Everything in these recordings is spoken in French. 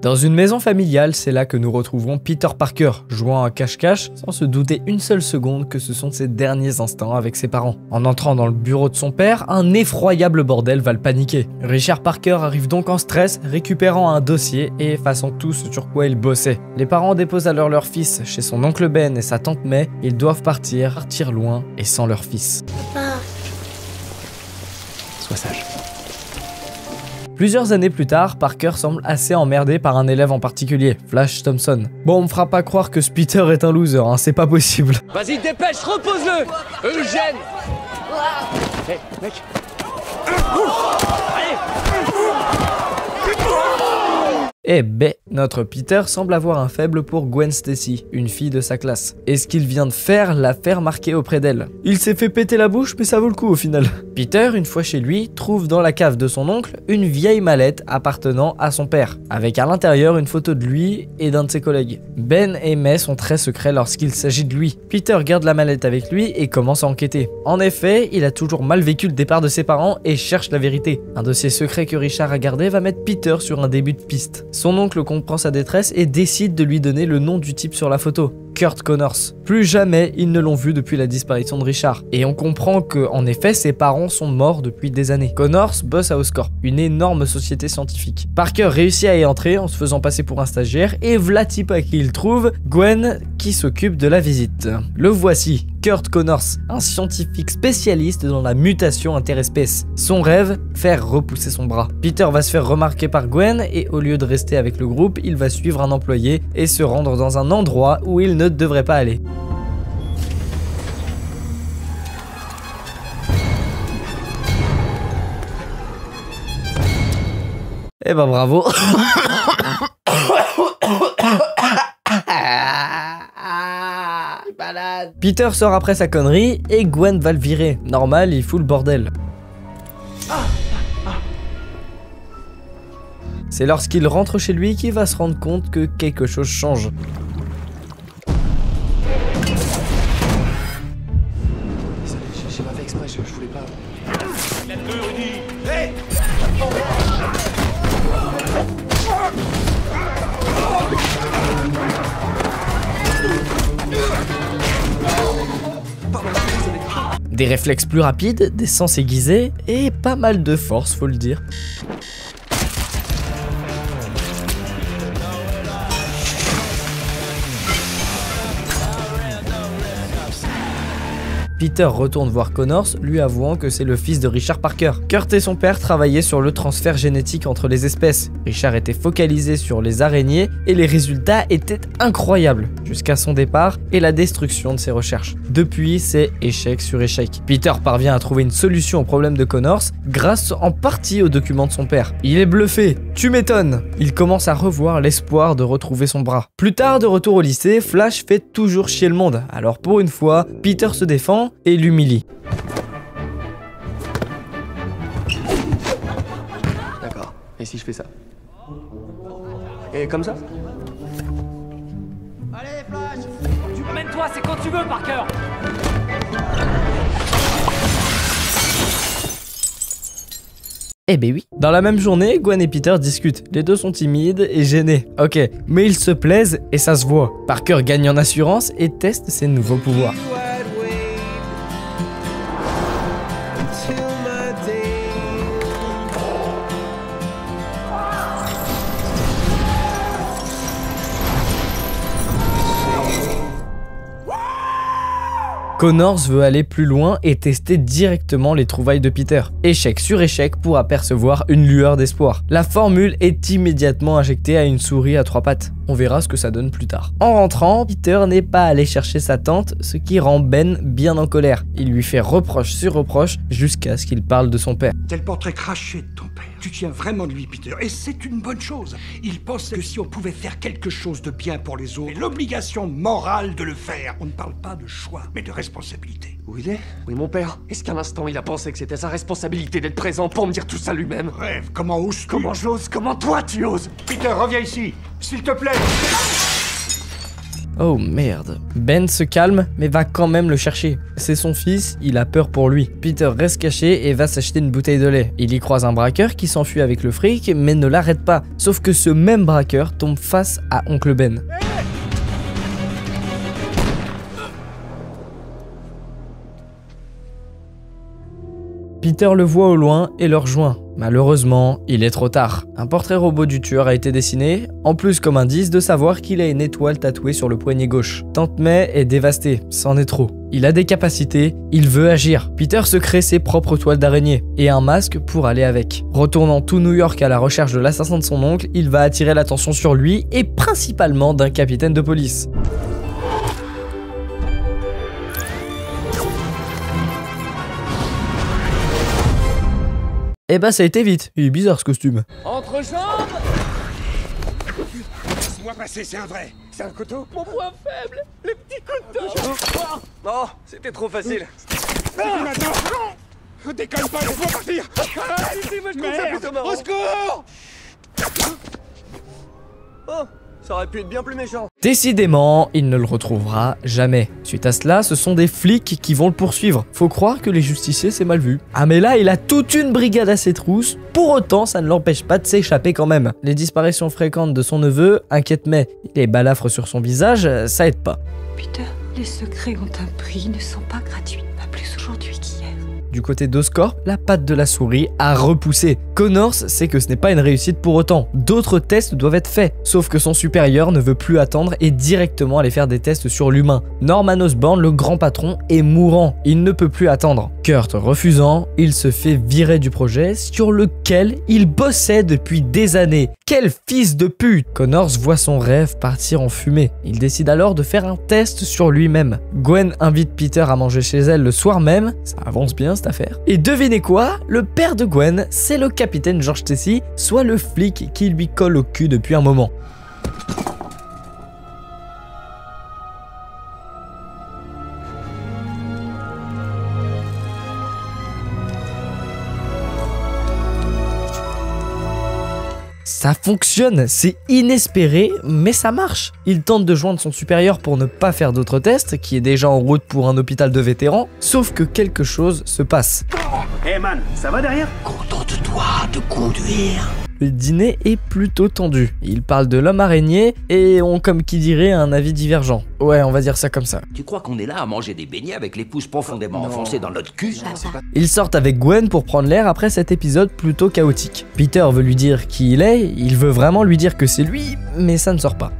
Dans une maison familiale, c'est là que nous retrouverons Peter Parker, jouant à cache-cache, sans se douter une seule seconde que ce sont ses derniers instants avec ses parents. En entrant dans le bureau de son père, un effroyable bordel va le paniquer. Richard Parker arrive donc en stress, récupérant un dossier et effaçant tout ce sur quoi il bossait. Les parents déposent alors leur fils chez son oncle Ben et sa tante May. Ils doivent partir loin et sans leur fils. Papa. Sois sage. Plusieurs années plus tard, Parker semble assez emmerdé par un élève en particulier, Flash Thompson. Bon, on me fera pas croire que ce Peter est un loser, hein, c'est pas possible. Vas-y, dépêche, repose-le. Eugène. Hé, mec. Allez. Eh ben, notre Peter semble avoir un faible pour Gwen Stacy, une fille de sa classe. Et ce qu'il vient de faire l'a fait remarquer auprès d'elle. Il s'est fait péter la bouche, mais ça vaut le coup au final. Peter, une fois chez lui, trouve dans la cave de son oncle une vieille mallette appartenant à son père, avec à l'intérieur une photo de lui et d'un de ses collègues. Ben et May sont très secrets lorsqu'il s'agit de lui. Peter garde la mallette avec lui et commence à enquêter. En effet, il a toujours mal vécu le départ de ses parents et cherche la vérité. Un dossier secret que Richard a gardé va mettre Peter sur un début de piste. Son oncle comprend sa détresse et décide de lui donner le nom du type sur la photo, Kurt Connors. Plus jamais ils ne l'ont vu depuis la disparition de Richard. Et on comprend que, en effet, ses parents sont morts depuis des années. Connors bosse à Oscorp, une énorme société scientifique. Parker réussit à y entrer en se faisant passer pour un stagiaire et v'là type à qui il trouve Gwen qui s'occupe de la visite. Le voici, Kurt Connors, un scientifique spécialiste dans la mutation interespèce. Son rêve, faire repousser son bras. Peter va se faire remarquer par Gwen et au lieu de rester avec le groupe, il va suivre un employé et se rendre dans un endroit où il ne devrait pas aller. Eh ben bravo. Peter sort après sa connerie et Gwen va le virer. Normal, il fout le bordel. C'est lorsqu'il rentre chez lui qu'il va se rendre compte que quelque chose change. J'ai pas fait exprès, je voulais pas... Hey. Des réflexes plus rapides, des sens aiguisés et pas mal de force, faut le dire. Peter retourne voir Connors, lui avouant que c'est le fils de Richard Parker. Kurt et son père travaillaient sur le transfert génétique entre les espèces. Richard était focalisé sur les araignées et les résultats étaient incroyables, jusqu'à son départ et la destruction de ses recherches. Depuis, c'est échec sur échec. Peter parvient à trouver une solution au problème de Connors grâce en partie aux documents de son père. Il est bluffé, tu m'étonnes. Il commence à revoir l'espoir de retrouver son bras. Plus tard, de retour au lycée, Flash fait toujours chier le monde. Alors pour une fois, Peter se défend et l'humilie. D'accord. Et si je fais ça? Et comme ça? Allez, Flash. Emmène-toi, c'est quand tu veux, Parker. Eh ben oui. Dans la même journée, Gwen et Peter discutent. Les deux sont timides et gênés. Ok, mais ils se plaisent et ça se voit. Parker gagne en assurance et teste ses nouveaux pouvoirs. Connors veut aller plus loin et tester directement les trouvailles de Peter. Échec sur échec pour apercevoir une lueur d'espoir. La formule est immédiatement injectée à une souris à 3 pattes. On verra ce que ça donne plus tard. En rentrant, Peter n'est pas allé chercher sa tante, ce qui rend Ben bien en colère. Il lui fait reproche sur reproche jusqu'à ce qu'il parle de son père. C'est le portrait craché de ton père. Tu tiens vraiment de lui, Peter, et c'est une bonne chose. Il pensait que si on pouvait faire quelque chose de bien pour les autres, l'obligation morale de le faire. On ne parle pas de choix, mais de responsabilité. Où il est? Oui, mon père. Est-ce qu'un instant il a pensé que c'était sa responsabilité d'être présent pour me dire tout ça lui-même? Rêve, comment oses-tu? Comment j'ose? Comment toi tu oses? Peter, reviens ici, s'il te plaît. Oh merde. Ben se calme, mais va quand même le chercher. C'est son fils, il a peur pour lui. Peter reste caché et va s'acheter une bouteille de lait. Il y croise un braqueur qui s'enfuit avec le fric, mais ne l'arrête pas. Sauf que ce même braqueur tombe face à Oncle Ben. Peter le voit au loin et le rejoint. Malheureusement, il est trop tard. Un portrait robot du tueur a été dessiné, en plus comme indice de savoir qu'il a une étoile tatouée sur le poignet gauche. Tante May est dévastée, c'en est trop. Il a des capacités, il veut agir. Peter se crée ses propres toiles d'araignée et un masque pour aller avec. Retournant tout New York à la recherche de l'assassin de son oncle, il va attirer l'attention sur lui et principalement d'un capitaine de police. Eh bah ça a été vite, il est bizarre ce costume. Entrejambe. Laisse-moi passer, c'est un vrai. C'est un couteau. Mon point faible, les petits couteaux. Oh, c'était trop facile. Maintenant. Décolle pas, laisse-moi partir. Au secours! Oh, ça aurait pu être bien plus méchant. Décidément, il ne le retrouvera jamais. Suite à cela, ce sont des flics qui vont le poursuivre. Faut croire que les justiciers c'est mal vu. Ah mais là, il a toute une brigade à ses trousses. Pour autant, ça ne l'empêche pas de s'échapper quand même. Les disparitions fréquentes de son neveu inquiètent May. Les balafres sur son visage, ça aide pas. Peter, les secrets ont un prix, ils ne sont pas gratuits, pas plus aujourd'hui qu'hier. Du côté d'Oscorp, la patte de la souris a repoussé. Connors sait que ce n'est pas une réussite pour autant. D'autres tests doivent être faits. Sauf que son supérieur ne veut plus attendre et directement aller faire des tests sur l'humain. Norman Osborn, le grand patron, est mourant. Il ne peut plus attendre. Kurt refusant, il se fait virer du projet sur lequel il bossait depuis des années. Quel fils de pute! Connors voit son rêve partir en fumée. Il décide alors de faire un test sur lui-même. Gwen invite Peter à manger chez elle le soir même. Ça avance bien cette affaire. Et devinez quoi? Le père de Gwen, c'est le capitaine George Stacy, soit le flic qui lui colle au cul depuis un moment. Ça fonctionne, c'est inespéré, mais ça marche. Il tente de joindre son supérieur pour ne pas faire d'autres tests, qui est déjà en route pour un hôpital de vétérans, sauf que quelque chose se passe. Hey man, ça va derrière? Contente-toi de conduire. Le dîner est plutôt tendu. Ils parlent de l'homme araignée et ont, comme qui dirait, un avis divergent. Ouais, on va dire ça comme ça. Tu crois qu'on est là à manger des beignets avec les pouces profondément enfoncés dans notre cul? Ils sortent avec Gwen pour prendre l'air après cet épisode plutôt chaotique. Peter veut lui dire qui il est, il veut vraiment lui dire que c'est lui, mais ça ne sort pas.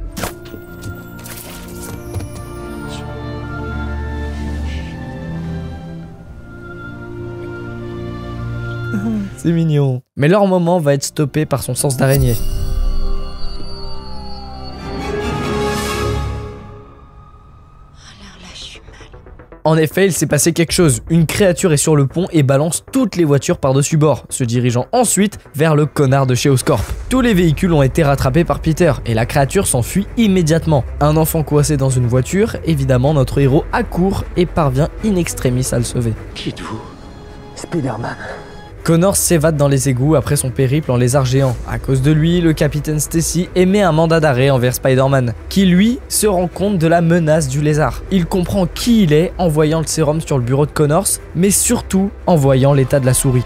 C'est mignon. Mais leur moment va être stoppé par son sens d'araignée. En effet, il s'est passé quelque chose. Une créature est sur le pont et balance toutes les voitures par-dessus bord, se dirigeant ensuite vers le connard de chez Oscorp. Tous les véhicules ont été rattrapés par Peter et la créature s'enfuit immédiatement. Un enfant coincé dans une voiture, évidemment notre héros accourt et parvient in extremis à le sauver. Qui êtes-vous? Spider-Man. Connors s'évade dans les égouts après son périple en lézard géant. À cause de lui, le capitaine Stacy émet un mandat d'arrêt envers Spider-Man, qui lui se rend compte de la menace du lézard. Il comprend qui il est en voyant le sérum sur le bureau de Connors, mais surtout en voyant l'état de la souris.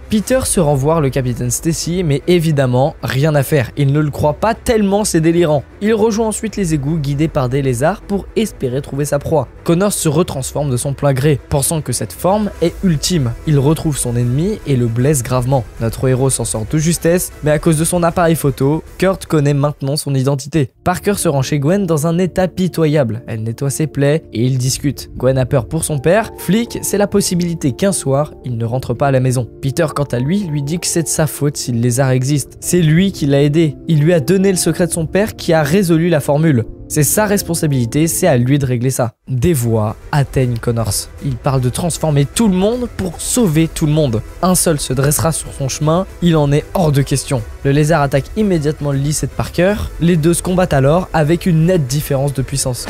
Peter se rend voir le capitaine Stacy, mais évidemment, rien à faire. Il ne le croit pas tellement c'est délirant. Il rejoint ensuite les égouts guidés par des lézards pour espérer trouver sa proie. Connors se retransforme de son plein gré, pensant que cette forme est ultime. Il retrouve son ennemi et le blesse gravement. Notre héros s'en sort de justesse, mais à cause de son appareil photo, Kurt connaît maintenant son identité. Parker se rend chez Gwen dans un état pitoyable. Elle nettoie ses plaies et ils discutent. Gwen a peur pour son père. Flic, c'est la possibilité qu'un soir, il ne rentre pas à la maison. Peter, quant à lui dit que c'est de sa faute si le lézard existe. C'est lui qui l'a aidé. Il lui a donné le secret de son père qui a résolu la formule. C'est sa responsabilité, c'est à lui de régler ça. Des voix atteignent Connors. Il parle de transformer tout le monde pour sauver tout le monde. Un seul se dressera sur son chemin, il en est hors de question. Le lézard attaque immédiatement le lycée de Parker. Les deux se combattent alors avec une nette différence de puissance.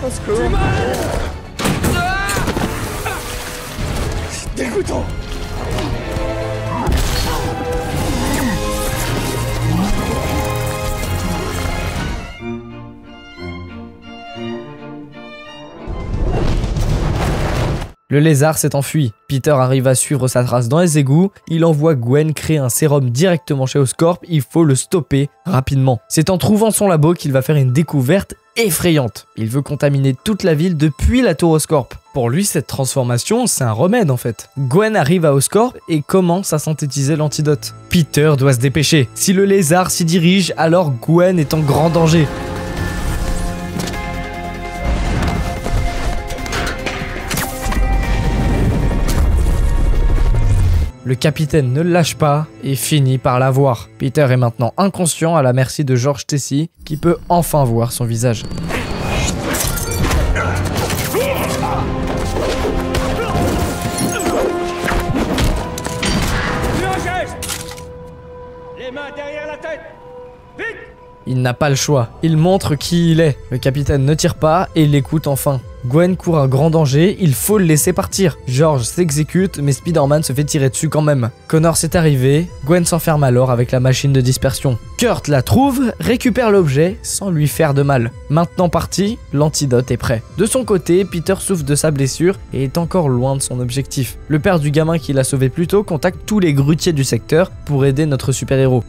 Au secours. C'est dégoûtant. Le lézard s'est enfui. Peter arrive à suivre sa trace dans les égouts. Il envoie Gwen créer un sérum directement chez Oscorp. Il faut le stopper rapidement. C'est en trouvant son labo qu'il va faire une découverte effrayante. Il veut contaminer toute la ville depuis la tour Oscorp. Pour lui, cette transformation, c'est un remède en fait. Gwen arrive à Oscorp et commence à synthétiser l'antidote. Peter doit se dépêcher. Si le lézard s'y dirige, alors Gwen est en grand danger. Le capitaine ne le lâche pas et finit par l'avoir. Peter est maintenant inconscient à la merci de George Stacy qui peut enfin voir son visage. Les mains derrière la tête. Vite! Il n'a pas le choix. Il montre qui il est. Le capitaine ne tire pas et l'écoute enfin. Gwen court un grand danger, il faut le laisser partir. George s'exécute, mais Spider-Man se fait tirer dessus quand même. Connors est arrivé, Gwen s'enferme alors avec la machine de dispersion. Kurt la trouve, récupère l'objet sans lui faire de mal. Maintenant parti, l'antidote est prêt. De son côté, Peter souffre de sa blessure et est encore loin de son objectif. Le père du gamin qui l'a sauvé plus tôt contacte tous les grutiers du secteur pour aider notre super-héros.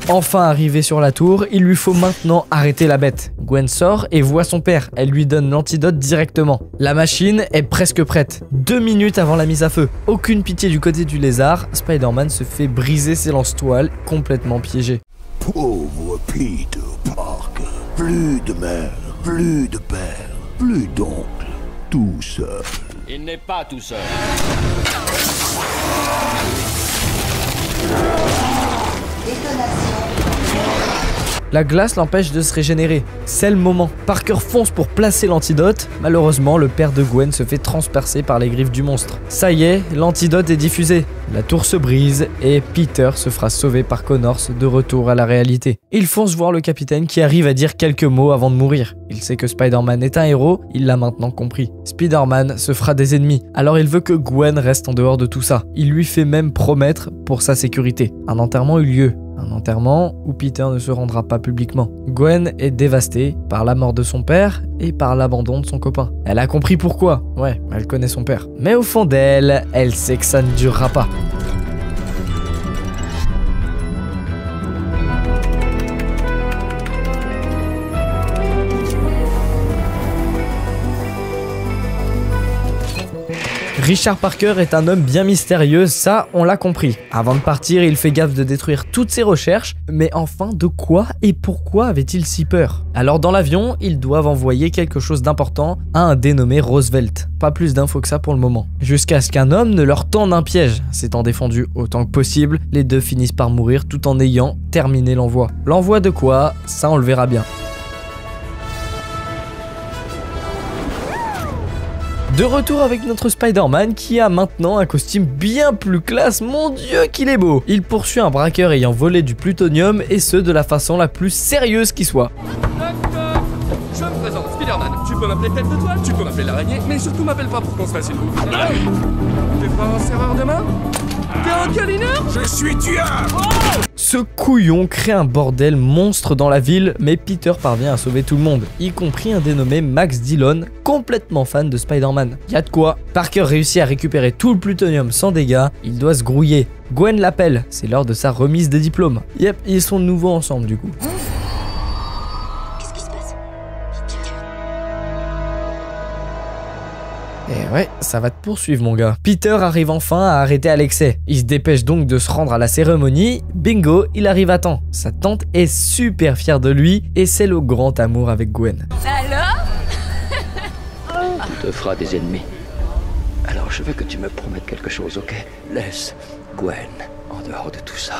Enfin arrivé sur la tour, il lui faut maintenant arrêter la bête. Gwen sort et voit son père, elle lui donne l'antidote directement. La machine est presque prête, 2 minutes avant la mise à feu. Aucune pitié du côté du lézard, Spider-Man se fait briser ses lance-toiles, complètement piégé. Pauvre Peter Parker, plus de mère, plus de père, plus d'oncle, tout seul. Il n'est pas tout seul. La glace l'empêche de se régénérer. C'est le moment. Parker fonce pour placer l'antidote. Malheureusement, le père de Gwen se fait transpercer par les griffes du monstre. Ça y est, l'antidote est diffusé. La tour se brise et Peter se fera sauver par Connors de retour à la réalité. Il fonce voir le capitaine qui arrive à dire quelques mots avant de mourir. Il sait que Spider-Man est un héros, il l'a maintenant compris. Spider-Man se fera des ennemis, alors il veut que Gwen reste en dehors de tout ça. Il lui fait même promettre pour sa sécurité. Un enterrement eut lieu. Un enterrement où Peter ne se rendra pas publiquement. Gwen est dévastée par la mort de son père et par l'abandon de son copain. Elle a compris pourquoi. Ouais, elle connaît son père. Mais au fond d'elle, elle sait que ça ne durera pas. Richard Parker est un homme bien mystérieux, ça on l'a compris. Avant de partir, il fait gaffe de détruire toutes ses recherches, mais enfin de quoi et pourquoi avait-il si peur? Alors dans l'avion, ils doivent envoyer quelque chose d'important à un dénommé Roosevelt. Pas plus d'infos que ça pour le moment. Jusqu'à ce qu'un homme ne leur tende un piège. S'étant défendu autant que possible, les deux finissent par mourir tout en ayant terminé l'envoi. L'envoi de quoi? Ça on le verra bien. De retour avec notre Spider-Man qui a maintenant un costume bien plus classe, mon dieu qu'il est beau. Il poursuit un braqueur ayant volé du plutonium et ce de la façon la plus sérieuse qui soit. Je me présente, Spider-Man. Tu peux m'appeler Tête de Toile, tu peux m'appeler l'araignée, mais surtout m'appelle pas pour qu'on se fasse une bouffe. T'es pas un serreur de main? T'es un câlineur? Je suis tueur! Ce couillon crée un bordel monstre dans la ville, mais Peter parvient à sauver tout le monde, y compris un dénommé Max Dillon, complètement fan de Spider-Man. Y'a de quoi. Parker réussit à récupérer tout le plutonium sans dégâts, il doit se grouiller. Gwen l'appelle, c'est l'heure de sa remise de diplôme. Yep, ils sont de nouveau ensemble du coup. Qu'est-ce qui se passe? Et ouais, ça va te poursuivre mon gars. Peter arrive enfin à arrêter Alexei. Il se dépêche donc de se rendre à la cérémonie. Bingo, il arrive à temps. Sa tante est super fière de lui et c'est le grand amour avec Gwen. Alors? Tu te feras des ennemis. Alors je veux que tu me promettes quelque chose, ok? Laisse Gwen En dehors de tout ça...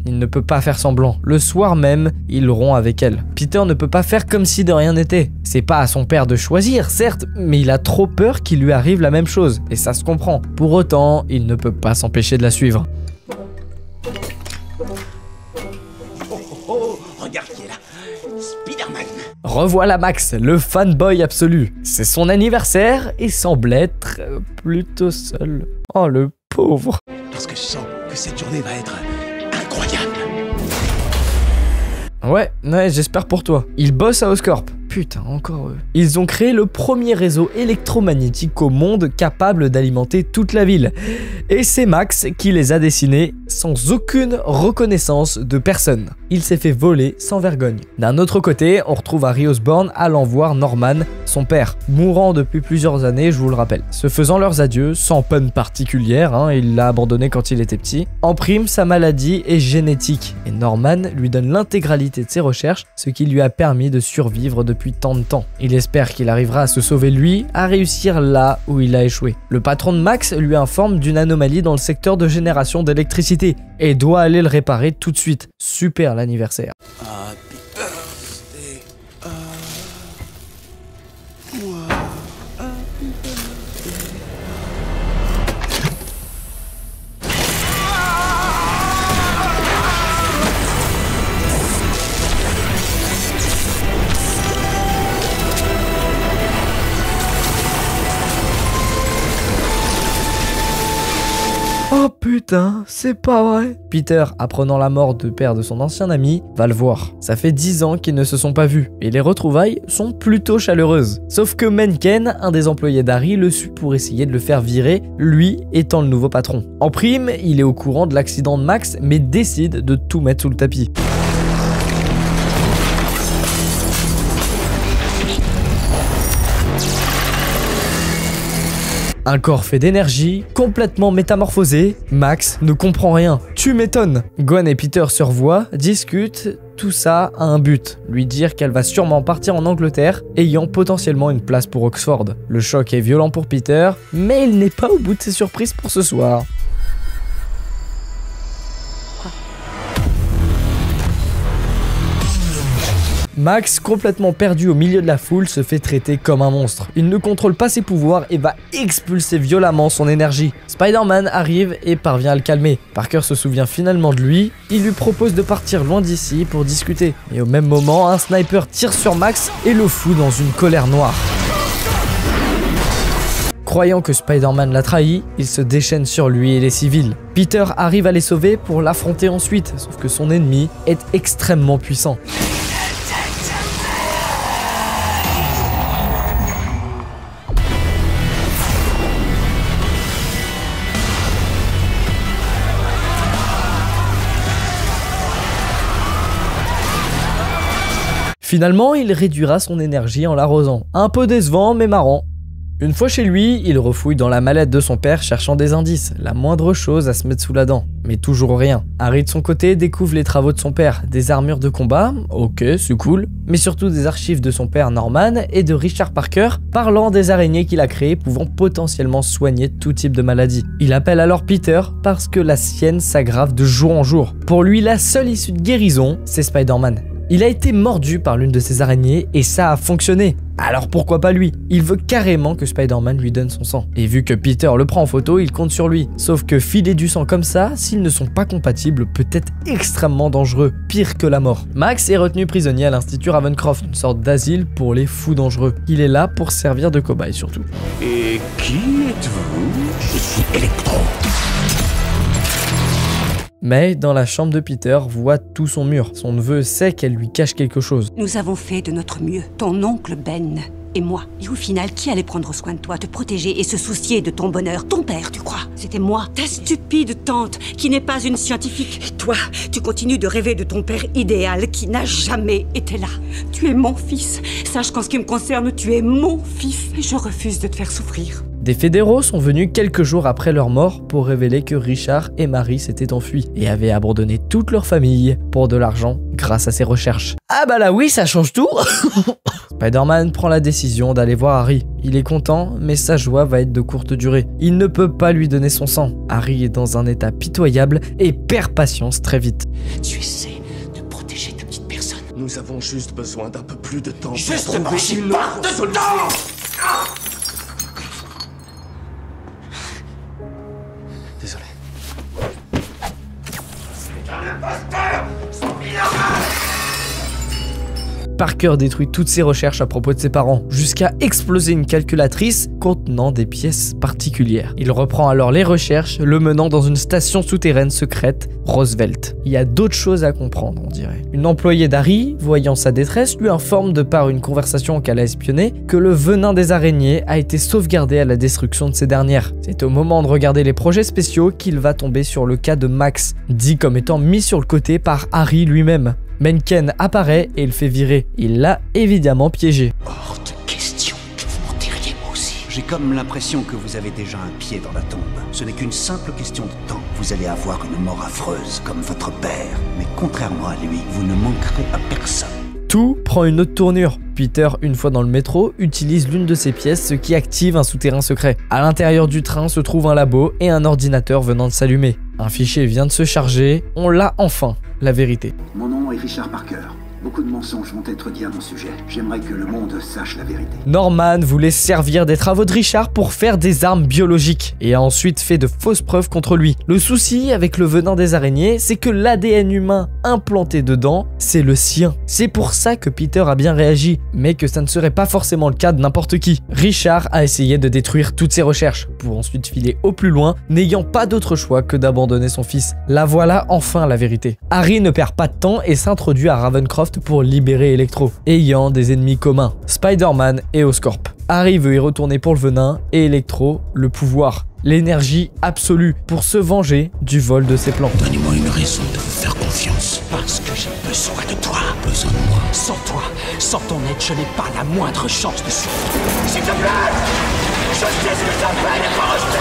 Il ne peut pas faire semblant. Le soir même, il rompt avec elle. Peter ne peut pas faire comme si de rien n'était. C'est pas à son père de choisir, certes, mais il a trop peur qu'il lui arrive la même chose. Et ça se comprend. Pour autant, il ne peut pas s'empêcher de la suivre. Oh, regarde qui est là. Spider-Man. Revoilà Max, le fanboy absolu. C'est son anniversaire et semble être plutôt seul. Oh le pauvre. Parce que je sens que cette journée va être incroyable. Ouais, j'espère pour toi. Ils bossent à Oscorp. Putain, encore eux. Ils ont créé le premier réseau électromagnétique au monde capable d'alimenter toute la ville. Et c'est Max qui les a dessinés sans aucune reconnaissance de personne. Il s'est fait voler sans vergogne. D'un autre côté, on retrouve Harry Osborn allant voir Norman, son père, mourant depuis plusieurs années, je vous le rappelle. Se faisant leurs adieux, sans peine particulière, il l'a abandonné quand il était petit. En prime, sa maladie est génétique. Et Norman lui donne l'intégralité de ses recherches, ce qui lui a permis de survivre depuis tant de temps. Il espère qu'il arrivera à se sauver lui, à réussir là où il a échoué. Le patron de Max lui informe d'une anomalie dans le secteur de génération d'électricité et doit aller le réparer tout de suite. Super l'anniversaire. Happy birthday à moi. Happy birthday. Oh putain, c'est pas vrai. Peter, apprenant la mort du père de son ancien ami, va le voir. Ça fait 10 ans qu'ils ne se sont pas vus, et les retrouvailles sont plutôt chaleureuses. Sauf que Mencken, un des employés d'Harry, le suit pour essayer de le faire virer, lui étant le nouveau patron. En prime, il est au courant de l'accident de Max, mais décide de tout mettre sous le tapis. Un corps fait d'énergie, complètement métamorphosé, Max ne comprend rien. Tu m'étonnes. Gwen et Peter se revoient, discutent, tout ça a un but, lui dire qu'elle va sûrement partir en Angleterre, ayant potentiellement une place pour Oxford. Le choc est violent pour Peter, mais il n'est pas au bout de ses surprises pour ce soir. Max, complètement perdu au milieu de la foule, se fait traiter comme un monstre. Il ne contrôle pas ses pouvoirs et va expulser violemment son énergie. Spider-Man arrive et parvient à le calmer. Parker se souvient finalement de lui, il lui propose de partir loin d'ici pour discuter. Et au même moment, un sniper tire sur Max et le fout dans une colère noire. Croyant que Spider-Man l'a trahi, il se déchaîne sur lui et les civils. Peter arrive à les sauver pour l'affronter ensuite, sauf que son ennemi est extrêmement puissant. Finalement, il réduira son énergie en l'arrosant. Un peu décevant, mais marrant. Une fois chez lui, il refouille dans la mallette de son père cherchant des indices, la moindre chose à se mettre sous la dent. Mais toujours rien. Harry de son côté découvre les travaux de son père, des armures de combat, ok c'est cool, mais surtout des archives de son père Norman et de Richard Parker parlant des araignées qu'il a créées pouvant potentiellement soigner tout type de maladie. Il appelle alors Peter parce que la sienne s'aggrave de jour en jour. Pour lui, la seule issue de guérison, c'est Spider-Man. Il a été mordu par l'une de ces araignées et ça a fonctionné. Alors pourquoi pas lui? Il veut carrément que Spider-Man lui donne son sang. Et vu que Peter le prend en photo, il compte sur lui. Sauf que filer du sang comme ça, s'ils ne sont pas compatibles, peut être extrêmement dangereux, pire que la mort. Max est retenu prisonnier à l'Institut Ravencroft, une sorte d'asile pour les fous dangereux. Il est là pour servir de cobaye surtout. Et qui êtes-vous? Je suis Electro. Mais dans la chambre de Peter voit tout son mur. Son neveu sait qu'elle lui cache quelque chose. Nous avons fait de notre mieux, ton oncle Ben et moi. Et au final, qui allait prendre soin de toi, te protéger et se soucier de ton bonheur? Ton père, tu crois? C'était moi, ta stupide tante, qui n'est pas une scientifique. Et toi, tu continues de rêver de ton père idéal qui n'a jamais été là. Tu es mon fils. Sache qu'en ce qui me concerne, tu es mon fils. Et je refuse de te faire souffrir. Des fédéraux sont venus quelques jours après leur mort pour révéler que Richard et Mary s'étaient enfuis et avaient abandonné toute leur famille pour de l'argent grâce à ces recherches. Ah bah là oui, ça change tout. Spider-Man prend la décision d'aller voir Harry. Il est content, mais sa joie va être de courte durée. Il ne peut pas lui donner son sang. Harry est dans un état pitoyable et perd patience très vite. Tu essaies de protéger ta petite personne. Nous avons juste besoin d'un peu plus de temps. Justement, j'ai pas de temps. Désolé. Parker détruit toutes ses recherches à propos de ses parents, jusqu'à exploser une calculatrice contenant des pièces particulières. Il reprend alors les recherches, le menant dans une station souterraine secrète, Roosevelt. Il y a d'autres choses à comprendre, on dirait. Une employée d'Harry, voyant sa détresse, lui informe de par une conversation qu'elle a espionnée que le venin des araignées a été sauvegardé à la destruction de ces dernières. C'est au moment de regarder les projets spéciaux qu'il va tomber sur le cas de Max, dit comme étant mis sur le côté par Harry lui-même. Mencken apparaît et le fait virer. Il l'a évidemment piégé. Hors de question que vous m'enterriez moi aussi. J'ai comme l'impression que vous avez déjà un pied dans la tombe. Ce n'est qu'une simple question de temps. Vous allez avoir une mort affreuse comme votre père. Mais contrairement à lui, vous ne manquerez à personne. Tout prend une autre tournure. Peter, une fois dans le métro, utilise l'une de ses pièces, ce qui active un souterrain secret. À l'intérieur du train se trouve un labo et un ordinateur venant de s'allumer. Un fichier vient de se charger, on l'a enfin, la vérité. Mon nom est Richard Parker. Beaucoup de mensonges vont être dits à mon sujet. J'aimerais que le monde sache la vérité. Norman voulait servir des travaux de Richard pour faire des armes biologiques et a ensuite fait de fausses preuves contre lui. Le souci avec le venin des araignées, c'est que l'ADN humain implanté dedans, c'est le sien. C'est pour ça que Peter a bien réagi, mais que ça ne serait pas forcément le cas de n'importe qui. Richard a essayé de détruire toutes ses recherches, pour ensuite filer au plus loin, n'ayant pas d'autre choix que d'abandonner son fils. La voilà enfin la vérité. Harry ne perd pas de temps et s'introduit à Ravencroft pour libérer Electro, ayant des ennemis communs, Spider-Man et Oscorp. Harry veut y retourner pour le venin et Electro, le pouvoir, l'énergie absolue pour se venger du vol de ses plans. Donnez-moi une raison de vous faire confiance. Parce que j'ai besoin de toi. Besoin de moi. Sans toi, sans ton aide, je n'ai pas la moindre chance de survivre. S'il te plaît, je sais ce que ça fait d'être rejeté.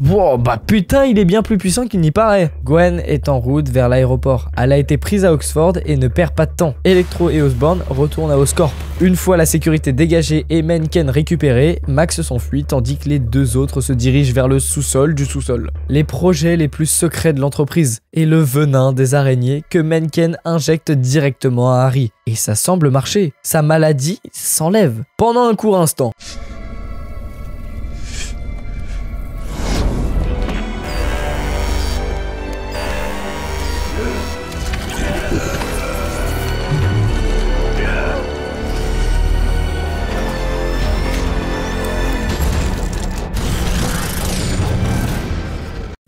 Wow, bah putain, il est bien plus puissant qu'il n'y paraît. Gwen est en route vers l'aéroport. Elle a été prise à Oxford et ne perd pas de temps. Electro et Osborn retournent à Oscorp. Une fois la sécurité dégagée et Mencken récupéré, Max s'enfuit tandis que les deux autres se dirigent vers le sous-sol du sous-sol. Les projets les plus secrets de l'entreprise et le venin des araignées que Mencken injecte directement à Harry. Et ça semble marcher. Sa maladie s'enlève pendant un court instant.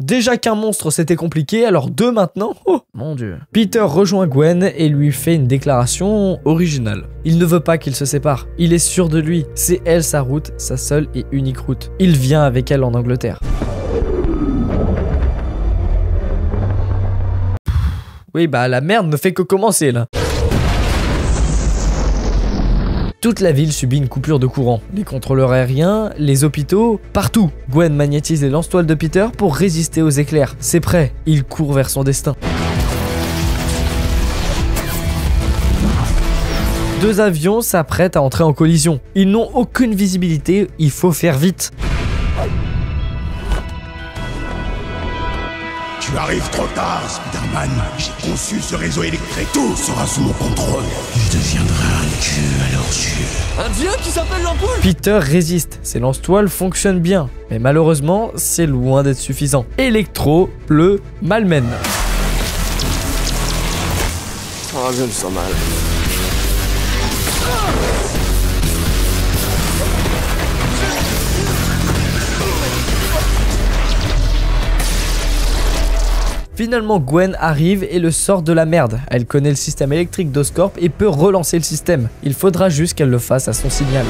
Déjà qu'un monstre c'était compliqué, alors deux maintenant? Oh mon dieu. Peter rejoint Gwen et lui fait une déclaration originale. Il ne veut pas qu'ils se séparent. Il est sûr de lui. C'est elle sa route, sa seule et unique route. Il vient avec elle en Angleterre. Oui bah la merde ne fait que commencer là. Toute la ville subit une coupure de courant. Les contrôleurs aériens, les hôpitaux, partout. Gwen magnétise les lance-toiles de Peter pour résister aux éclairs. C'est prêt, il court vers son destin. Deux avions s'apprêtent à entrer en collision. Ils n'ont aucune visibilité, il faut faire vite. Tu arrives trop tard, Spider-Man. J'ai conçu ce réseau électrique. Tout sera sous mon contrôle. Je deviendrai un dieu à leurs yeux. Un dieu qui s'appelle l'ampoule. Peter résiste. Ses lance-toiles fonctionnent bien. Mais malheureusement, c'est loin d'être suffisant. Electro le malmène. Oh, je me sens mal. Finalement, Gwen arrive et le sort de la merde. Elle connaît le système électrique d'Oscorp et peut relancer le système. Il faudra juste qu'elle le fasse à son signal.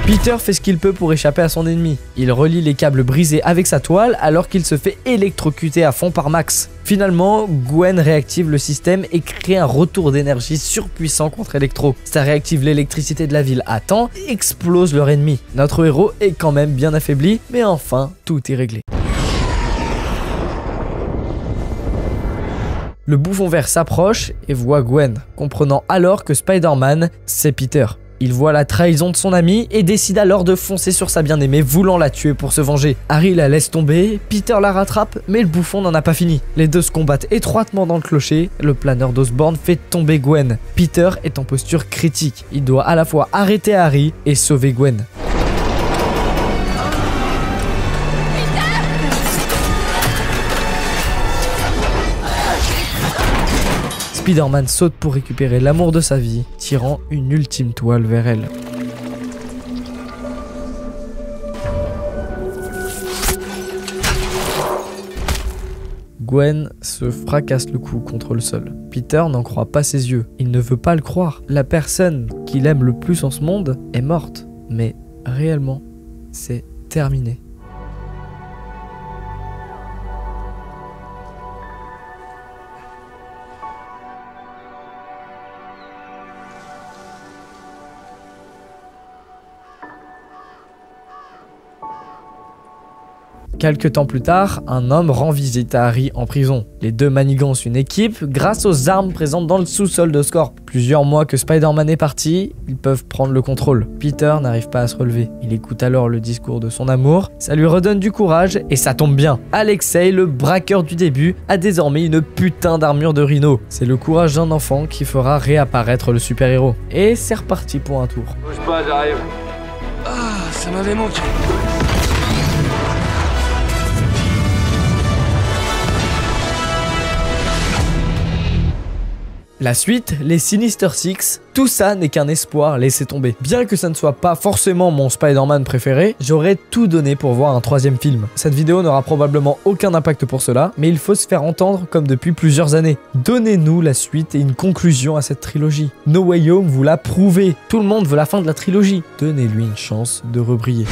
Peter fait ce qu'il peut pour échapper à son ennemi. Il relie les câbles brisés avec sa toile alors qu'il se fait électrocuter à fond par Max. Finalement, Gwen réactive le système et crée un retour d'énergie surpuissant contre Electro. Ça réactive l'électricité de la ville à temps et explose leur ennemi. Notre héros est quand même bien affaibli, mais enfin, tout est réglé. Le bouffon vert s'approche et voit Gwen, comprenant alors que Spider-Man, c'est Peter. Il voit la trahison de son ami et décide alors de foncer sur sa bien-aimée, voulant la tuer pour se venger. Harry la laisse tomber, Peter la rattrape, mais le bouffon n'en a pas fini. Les deux se combattent étroitement dans le clocher, le planeur d'Osborn fait tomber Gwen. Peter est en posture critique, il doit à la fois arrêter Harry et sauver Gwen. Spider-Man saute pour récupérer l'amour de sa vie, tirant une ultime toile vers elle. Gwen se fracasse le cou contre le sol. Peter n'en croit pas ses yeux. Il ne veut pas le croire. La personne qu'il aime le plus en ce monde est morte. Mais réellement, c'est terminé. Quelques temps plus tard, un homme rend visite à Harry en prison. Les deux manigancent une équipe grâce aux armes présentes dans le sous-sol d'Oscorp. Plusieurs mois que Spider-Man est parti, ils peuvent prendre le contrôle. Peter n'arrive pas à se relever. Il écoute alors le discours de son amour, ça lui redonne du courage et ça tombe bien. Alexei, le braqueur du début, a désormais une putain d'armure de Rhino. C'est le courage d'un enfant qui fera réapparaître le super-héros. Et c'est reparti pour un tour. Bouge pas, j'arrive. Ah, ça m'avait manqué. La suite, les Sinister Six, tout ça n'est qu'un espoir, laissez tomber. Bien que ça ne soit pas forcément mon Spider-Man préféré, j'aurais tout donné pour voir un troisième film. Cette vidéo n'aura probablement aucun impact pour cela, mais il faut se faire entendre comme depuis plusieurs années. Donnez-nous la suite et une conclusion à cette trilogie. No Way Home vous l'a prouvé, tout le monde veut la fin de la trilogie. Donnez-lui une chance de rebriller.